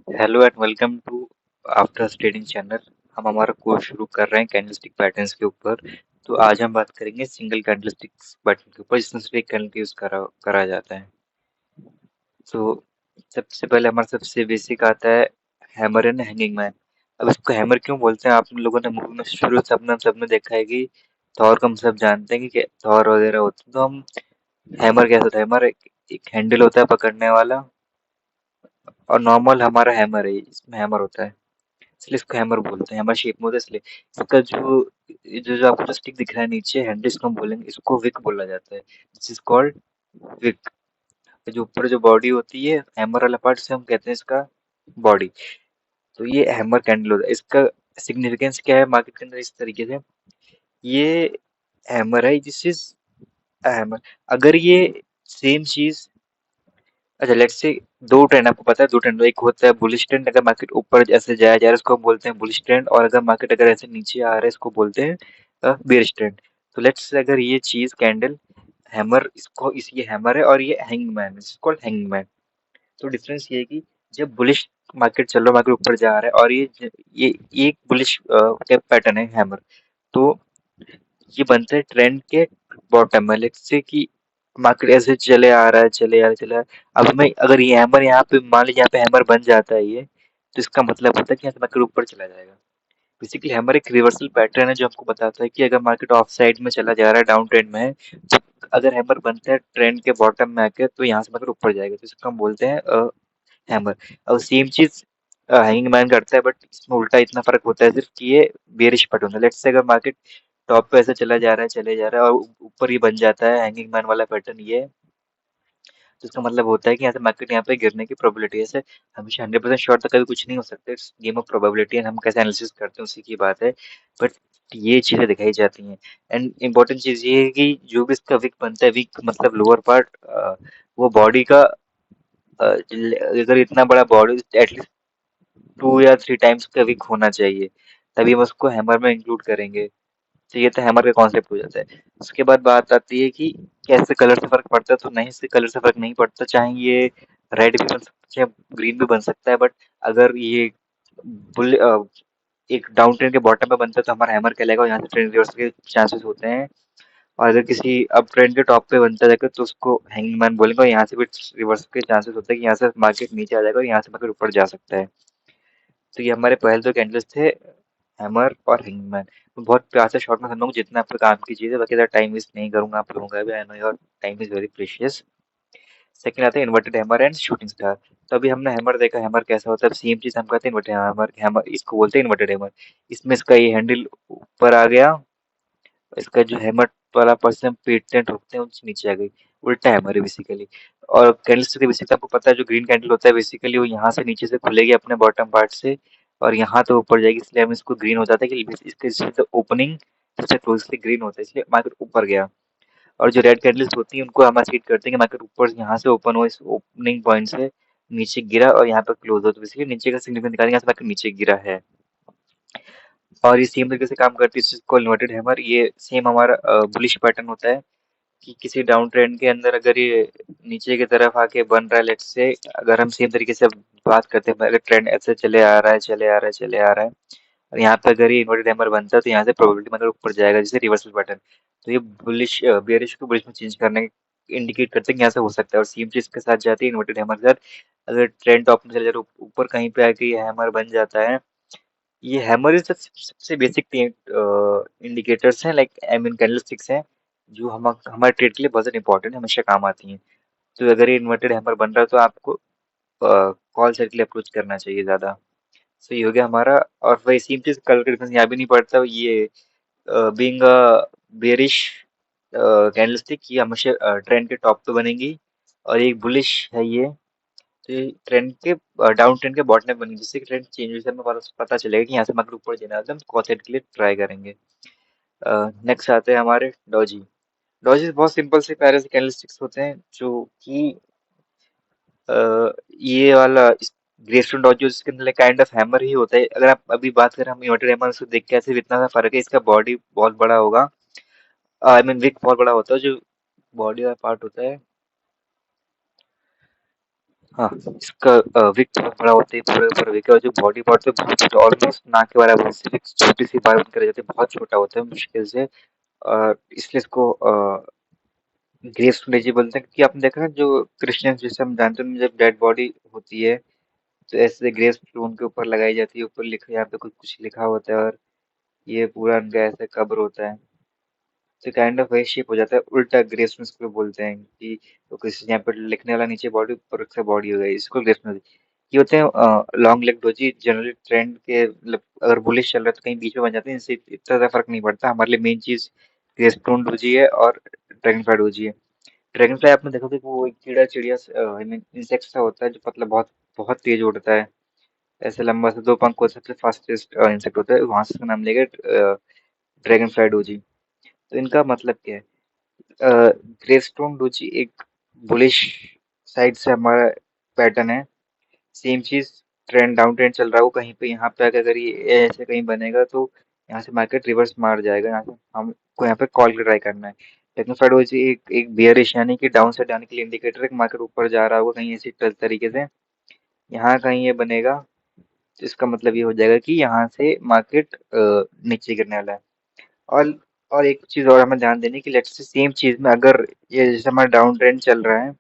Hello and welcome to after trading channel. हम हमारा course शुरू कर रहे हैं कैंडलस्टिक पैटर्न्स के ऊपर। तो आज हम बात करेंगे सिंगल कैंडलस्टिक पैटर्न के ऊपर जिसमें सिर्फ एक कैंडल यूज करा जाता है। तो सबसे पहले हमारा सबसे बेसिक आता है हैमर एंड हैंगिंग मैन। अब इसको हैमर क्यों बोलते हैं? आप लोगों ने मूवी में शुरू से अपने सबने देखा है कि थॉर को हम सब जानते हैं कि थॉर वगैरह होते हैं। तो हम हैमर कैसे होता है? हैमर एक हैंडल होता है पकड़ने वाला, और नॉर्मल हमारा हैमर है, इसमें हैमर होता है, इसलिए इसको हैमर बोलते हैं। हैमर शेप में होता है इसलिए। इसका जो जो जो आपको जो स्टिक दिख रहा है नीचे हैंडल, इसको हम बोलेंगे, इसको विक बोला जाता है। This is called wick. जो ऊपर जो बॉडी होती है हैमर वाला पार्ट, से हम कहते हैं इसका बॉडी। तो ये हैमर कैंडल होता है। इसका सिग्निफिकेंस क्या है मार्केट के अंदर? इस तरीके से, ये हैमर है, दिस इज हैमर। अगर ये सेम चीज, अच्छा लेट्स से दो ट्रेंड आपको पता है, दो ट्रेंड, एक होता है बुलिश ट्रेंड, अगर मार्केट ऊपर ऐसे जाया जा रहा है इसको हम बोलते हैं बुलिश ट्रेंड, और अगर मार्केट अगर ऐसे नीचे आ रहा है इसको बोलते हैं बेयरिश ट्रेंड। तो लेट्स से अगर ये चीज कैंडल हैमर, इसको इस ये हैमर है और ये हैंगमैन, इसको कॉल्ड हैंगमैन। तो डिफरेंस ये है कि जब बुलिश मार्केट चल रहा है, मार्केट ऊपर जा रहा है, और ये एक बुलिश कैप पैटर्न है हैमर, तो ये बनता है ट्रेंड के बॉटम में। लेट्स से कि मार्केट ऐसे चले आ रहा है, चले आ रहा है, चले आ रहा है। अब हमें अगर ये हैमर यहाँ पे मान लीजिए यहाँ पे हैमर बन जाता है ये, तो इसका मतलब होता है कि यहाँ से मार्केट ऊपर चला जाएगा। बेसिकली हैमर एक रिवर्सल पैटर्न है जो हमको बताता है कि अगर मार्केट ऑफ साइड में चला जा रहा है, डाउन ट्रेंड में है, तो अगर हैमर बनता है ट्रेंड के बॉटम में आके, तो यहाँ से मार्केट ऊपर जाएगा, तो इसको हम बोलते हैं हैमर। और सेम चीज हैंगिंग मैन करता है, बट इसमें उल्टा इतना फर्क होता है सिर्फ कि ये बेरिश पट होता है। लेट्स से अगर मार्केट टॉप पे ऐसे चला जा रहा है, चले जा रहा है, और ऊपर ही बन जाता है हैंगिंग मैन वाला पैटर्न ये, तो इसका मतलब होता है कि यहाँ से मार्केट यहाँ पे गिरने की प्रोबेबिलिटी है। ऐसे हमेशा 100% श्योर तो कभी कुछ नहीं हो सकता, it's game of probability, and हम कैसे एनालिसिस करते हैं उसी की बात है। बट ये चीजें दिखाई जाती हैं। एंड इम्पोर्टेंट चीज ये है कि जो भी इसका विक बनता है, विक मतलब लोअर पार्ट, वो बॉडी का, अगर इतना बड़ा बॉडी एटलीस्ट 2 या 3 टाइम्स का विक होना चाहिए, तभी हम उसको हैमर में इंक्लूड करेंगे। तो ये तो हैमर का कॉन्सेप्ट हो जाता है। उसके बाद बात आती है कि कैसे कलर से फर्क पड़ता है। तो नहीं, से कलर से फर्क नहीं पड़ता, चाहे ये रेड भी बन सकता है, चाहे ग्रीन भी बन सकता है। बट अगर ये बुल एक डाउन ट्रेंड के बॉटम पे बनता है तो हमारा हैमर कहलाएगा, और यहाँ से ट्रेंड रिवर्स के चांसेस होते हैं। और अगर किसी अप ट्रेंड के टॉप पे बनता जाएगा तो उसको हैंगमैन बोलेंगे, और यहाँ से भी रिवर्स के चांसेस होते हैं कि यहाँ से मार्केट नीचे आ जाएगा और यहाँ से मार्केट ऊपर जा सकता है। तो ये हमारे पहले दो कैंडल्स थे, हैमर और हिंगमैन। मैं बहुत प्यार से शॉर्ट में समझाऊंगा जितना आपके काम की चीज़ है, बाकी ज़्यादा टाइम वेस्ट नहीं करूंगा आप लोगों का भी। I know your time is very precious. Second आता है inverted hammer and shooting star. तो अभी हमने हैमर देखा, हैमर कैसा होता है। सेम चीज़ हम कहते हैं इन्वर्टेड हैमर, हैमर इसको बोलते हैं इन्वर्टेड हैमर। इसमें इसका ये हैंडल ऊपर आ गया, इसका जो हैमर वाला पर्सन पीटते हैं ठोकते हैं, उससे नीचे आ गई। उल्टा हैमर है बेसिकली। और कैंडल्स के बेसिकली आपको पता है, जो ग्रीन कैंडल होता है बेसिकली वो यहाँ से नीचे से खुलेगी अपने बॉटम पार्ट से, और यहाँ तो ऊपर जाएगी, इसलिए हम इसको ग्रीन हो जाता है कि इसके ओपनिंग सबसे क्लोजली ग्रीन होता है, इसलिए मार्केट ऊपर गया। और जो रेड कैंडल्स होती हैं उनको हम सीट करते हैं कि मार्केट ऊपर यहाँ से ओपन हो, इस ओपनिंग पॉइंट से नीचे गिरा और यहाँ पर क्लोज हो, तो बेसिकली नीचे का सिग्निफिकेंस निकालेंगे, यहाँ से मार्केट नीचे गिरा है। और ये सेम तरीके से काम करती है, इस चीज को इन्वर्टेड हैमर। ये सेम हमारा बुलिश पैटर्न होता है कि किसी डाउन ट्रेंड के अंदर अगर ये नीचे की तरफ आके बन रहा है, लेट्स से अगर हम सेम तरीके से बात करते हैं, अगर ट्रेंड ऐसे चले आ रहा है, चले आ रहा है, चले आ रहा है, और यहाँ पे अगर ये इन्वर्टेड हैमर बनता है तो यहाँ से प्रोबेबिलिटी मतलब ऊपर जाएगा, जैसे रिवर्सल पैटर्न। तो ये बुलिश बेयरिश को बुलिश में चेंज करने इंडिकेट करते हैं कि यहाँ से हो सकता है। और सेम चीज के साथ जाती है इन्वर्टेड हैमर के साथ। अगर ट्रेंड टॉप में चले जा रहा है, ऊपर कहीं पे आके ये हैमर बन जाता है। ये हैमर इज सबसे बेसिक इंडिकेटर्स हैं, लाइक आई मीन कैंडलस्टिक्स हैं, जो हम हमारे ट्रेड के लिए बहुत ज़्यादा इंपॉर्टेंट है, हमेशा काम आती हैं। तो अगर ये इन्वर्टेड हैमर बन रहा है तो आपको कॉल साइड के लिए अप्रोच करना चाहिए ज़्यादा। सो ये हो गया हमारा। और वही सेम चीज़ कलर का डिफरेंस यहाँ भी नहीं पड़ता। ये बीइंग बेरिश कैंडलस्टिक, ये हमेशा ट्रेंड के टॉप पे बनेगी, और एक बुलिश है ये, तो ये ट्रेंड के डाउन ट्रेंड के बॉटम में बनेगी, जिससे कि ट्रेंड चेंज हुई से हमें पता चलेगा कि यहाँ से मार्केट ऊपर जाना है, तो हम कॉल साइड के लिए ट्राई करेंगे। नेक्स्ट आते हैं हमारे डॉजी। डॉजी बहुत सिंपल से प्यारे से कैंडलस्टिक्स होते हैं, जो कि ये वाला ग्रेस्टोन डॉज जो इसके अंदर काइंड ऑफ हैमर ही होता है। अगर आप अभी बात करें हम इन्वर्टेड हैमर, उसको देख के ऐसे इतना सा फर्क है, इसका बॉडी बहुत बड़ा होगा, आई मीन विक बहुत बड़ा होता है, जो बॉडी का पार्ट होता है हाँ, इसका विक बहुत बड़ा होता है, पूरे ऊपर विक, और जो बॉडी पार्ट है बहुत छोटा, ऑलमोस्ट नाक के बराबर, सिर्फ एक छोटी सी बाल बन कर रह जाती है, बहुत छोटा होता है मुश्किल से। इसलिए इसको ग्रेस लेजी बोलते हैं, कि आपने देखा है जो क्रिश्चियंस जैसे हम जानते हैं, जब डेड बॉडी होती है तो ऐसे ग्रेस उनके ऊपर लगाई जाती है, ऊपर लिखा, यहाँ पे कुछ कुछ लिखा होता है, और ये पूरा उनका ऐसे कब्र होता है। तो काइंड ऑफ वही शेप हो जाता है, उल्टा ग्रेस इसको बोलते हैं कि तो किसी यहाँ पर लिखने वाला नीचे बॉडी, ऊपर से बॉडी हो गई, इसको ग्रेस। ये होते हैं long leg doji, generally trend के मतलब अगर बुलिश चल रहा है तो कहीं बीच में बन जाते हैं, इससे इतना ज़्यादा फर्क नहीं पड़ता। हमारे लिए मेन चीज़ ग्रेसप्रोन डोजी है और ड्रैगनफ्लाई डोजी है। ड्रैगनफ्लाई आपने देखा कि वो एक कीड़ा चिड़िया आई मीन इंसेक्ट सा होता है, जो मतलब बहुत बहुत तेज उड़ता है, ऐसे लंबा सा, दो पंख को, सबसे फास्टेस्ट इंसेक्ट होता है, वहां से इसका नाम लेगा ड्रैगन फ्लाई डोजी। तो इनका मतलब क्या है? ग्रेस्टोन डोजी एक बुलिश साइड से हमारा पैटर्न है। सेम चीज, ट्रेंड डाउन ट्रेंड चल रहा हो कहीं पे, यहाँ पे अगर अगर ये ऐसे कहीं बनेगा तो यहाँ से मार्केट रिवर्स मार जाएगा, यहाँ से हमको यहाँ पे कॉल ट्राई करना है। लेकिन फ्राइड डोजी एक बियरिश, यानी कि डाउन साइड जाने के लिए इंडिकेटर है कि मार्केट ऊपर जा रहा होगा कहीं ऐसी तरीके से, यहाँ कहीं ये बनेगा तो इसका मतलब ये हो जाएगा कि यहाँ से मार्केट नीचे गिरने वाला है। और और एक चीज और हमें ध्यान देनी कि लेट्स से सेम चीज में अगर ये जैसे हमारा डाउन ट्रेंड चल रहा है,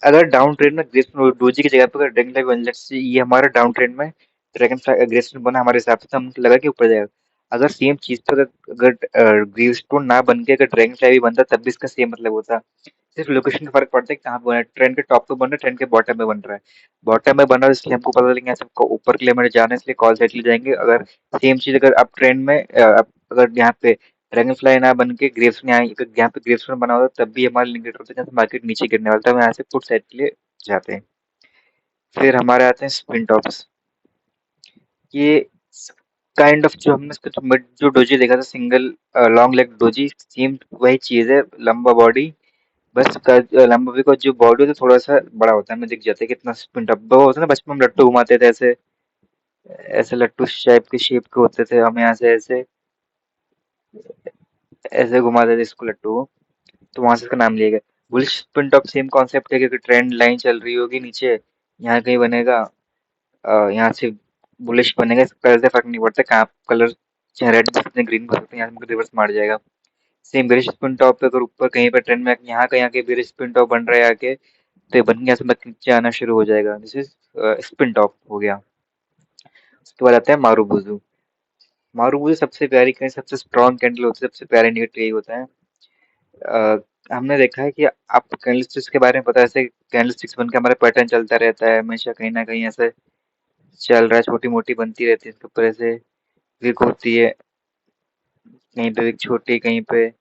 अगर डाउन ट्रेंड में ग्रेस डोजी की जगह पर अगर ड्रैगन फ्लाई बन, लेट्स से ये हमारा डाउन ट्रेंड में ड्रैगन फ्लाई ग्रेस बना हमारे हिसाब से, तो हमको लगा कि ऊपर जाएगा। अगर सेम चीज पर अगर ग्रीव स्टोन ना बन के अगर ड्रैगन फ्लाई भी बनता, तब भी इसका सेम मतलब होता। सिर्फ लोकेशन का फर्क पड़ता है कि कहाँ पे बना है, ट्रेन के टॉप पे बन रहा है, ट्रेन के बॉटम में बन रहा है। बॉटम में बन रहा है इसलिए हमको पता चलेगा सबको ऊपर के लिए हमें जाना है, इसलिए कॉल साइड के लिए जाएंगे। अगर सेम चीज अगर अप ट्रेंड में अगर यहाँ पे ड्रैगन फ्लाई ना बन के ग्रेव्स में यहाँ पे ग्रेव्स में बना होता, तब भी हमारा इंडिकेटर होता है जहाँ से मार्केट नीचे गिरने वाला था, हम यहाँ से पुट साइड के लिए जाते हैं। फिर हमारे आते हैं स्पिन टॉप्स। ये काइंड ऑफ जो हमने इसका जो डोजी देखा था, single long leg doji, same वही चीज है, लंबा बॉडी, बस लंबा भी को जो बॉडी होता है थोड़ा सा बड़ा होता है, हमें दिख जाता है कितना स्पिन डब्बा होता है ना, बचपन में हम लट्टू घुमाते थे ऐसे, ऐसे लट्टू शेप के होते थे, हम यहाँ से ऐसे ऐसे घुमाते थे इसको लट्टू को, तो वहां से इसका नाम लिया गया। Bullish spin top same concept है कि ट्रेंड लाइन चल रही होगी नीचे, यहाँ कहीं बनेगा, यहाँ से बुलिश बनेगा, इसका कलर से फर्क नहीं पड़ता कहाँ कलर, चाहे रेड भी सकते हैं, ग्रीन भी सकते हैं, यहाँ से रिवर्स मार जाएगा। सेम बेरिश स्पिन टॉप पे अगर ऊपर कहीं पे ट्रेंड में यहाँ कहीं आके बेरिश स्पिन टॉप बन रहा है आके, तो ये बन के यहाँ से नीचे आना शुरू हो जाएगा, दिस इज स्पिन टॉप हो गया। उसके बाद आता है मारूबुजू। मारूबुजू सबसे प्यारी कैंडल, सबसे स्ट्रॉन्ग कैंडल होती है, सबसे प्यारा इंडिकेटर यही होता है। हमने देखा है कि आपको कैंडल स्टिक्स के बारे में पता है, ऐसे कैंडल स्टिक्स बनकर हमारा पैटर्न चलता रहता है हमेशा, कहीं ना कहीं ऐसे चल रहा है, छोटी मोटी बनती रहती है इसके ऊपर ऐसे, विक होती है, कहीं पे विक छोटी, कहीं पे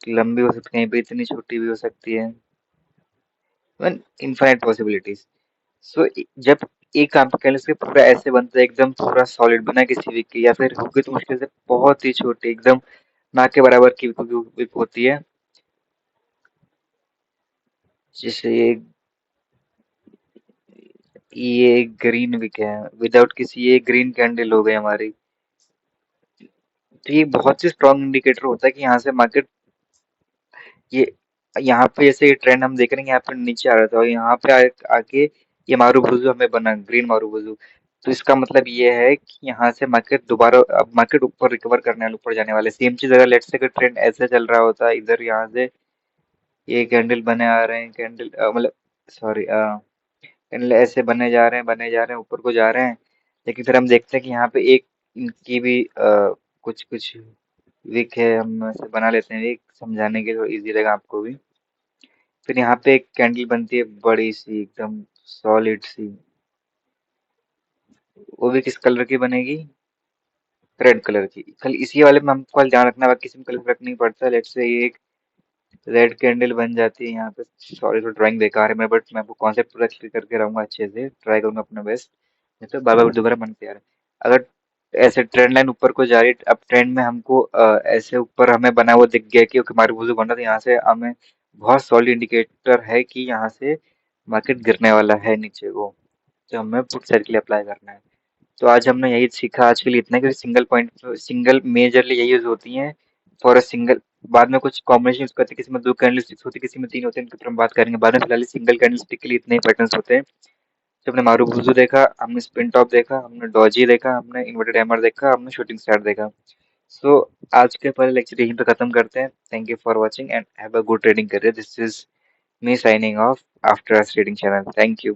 लंबी हो सकती है, कहीं पे इतनी छोटी भी हो सकती है, इनफाइनाइट पॉसिबिलिटीज। सो जब एक काम कैंडल स्टिक पूरा ऐसे बनता है, एकदम पूरा सॉलिड बना किसी विक की, या फिर होगी तो मुश्किल से बहुत ही छोटी, एकदम ना के बराबर की विक होती है, जैसे ये ग्रीन विक है, विदाउट किसी, ये ग्रीन कैंडल हो गई हमारी। तो ये बहुत ही स्ट्रॉन्ग इंडिकेटर होता है कि यहाँ से मार्केट, ये यहाँ पे जैसे ट्रेंड हम देख रहे हैं, यहाँ पे नीचे आ रहा था और यहाँ पे आके ये मारूबुजू हमें बना, ग्रीन मारूबुजू। तो इसका मतलब ये है कि यहाँ से मार्केट दोबारा, अब मार्केट ऊपर रिकवर करने वाले, ऊपर जाने वाले। सेम चीज अगर लेट्स से अगर ट्रेंड ऐसे चल रहा होता इधर, यहाँ से ये कैंडल बने आ रहे हैं, कैंडल मतलब सॉरी, कैंडल ऐसे बने जा रहे हैं, ऊपर को जा रहे हैं, लेकिन फिर हम देखते हैं कि यहाँ पे एक इनकी भी कुछ कुछ विक है, हम ऐसे बना लेते हैं विक, समझाने के लिए इजी रहेगा आपको भी। फिर यहाँ पे एक कैंडल बनती है बड़ी सी, एकदम सॉलिड सी, वो भी किस कलर की बनेगी? रेड कलर की। खाली इसी वाले में हमको ध्यान रखना है, बाकी किसी में कलर फर्क नहीं पड़ता। लेट्स से ये एक रेड कैंडल बन जाती है यहाँ पे, सॉरी तो ड्राइंग बेकार है मैं, बट मैं आपको कॉन्सेप्ट पूरा क्लियर करके रहूंगा, अच्छे से ट्राई करूंगा अपना बेस्ट, नहीं तो बार बार दोबारा मन पे आ रहा है। अगर ऐसे ट्रेंड लाइन ऊपर को जा रही है, अब ट्रेंड में हमको ऐसे ऊपर हमें बना हुआ दिख गया कि ओके हमारे वजू बन रहा था, यहाँ से हमें बहुत सॉलिड इंडिकेटर है कि यहाँ से मार्केट गिरने वाला है नीचे को, तो हमें पुट साइड के लिए अप्लाई करना है। तो आज हमने यही सीखा, आज के लिए इतना कि सिंगल पॉइंट, सिंगल मेजरली यही यूज होती हैं फॉर अ सिंगल बाद में कुछ कॉम्बिनेशन यूज करते हैं, किसी में 2 कैंडलस्टिक्स होती है, किसी में 3 होते हैं, इनके ऊपर हम बात करेंगे बाद में। फिलहाल सिंगल कैंडलस्टिक के लिए इतने ही पैटर्न्स होते हैं। जब हमने मारूबुजू देखा, हमने स्पिन टॉप देखा, हमने डॉजी देखा, हमने इन्वर्टेड हैमर देखा, हमने शूटिंग स्टार देखा। सो आज के पहले लेक्चर यहीं पे खत्म करते हैं। Thank you for watching and have a good trading career. This is me signing off after us reading channel. Thank you.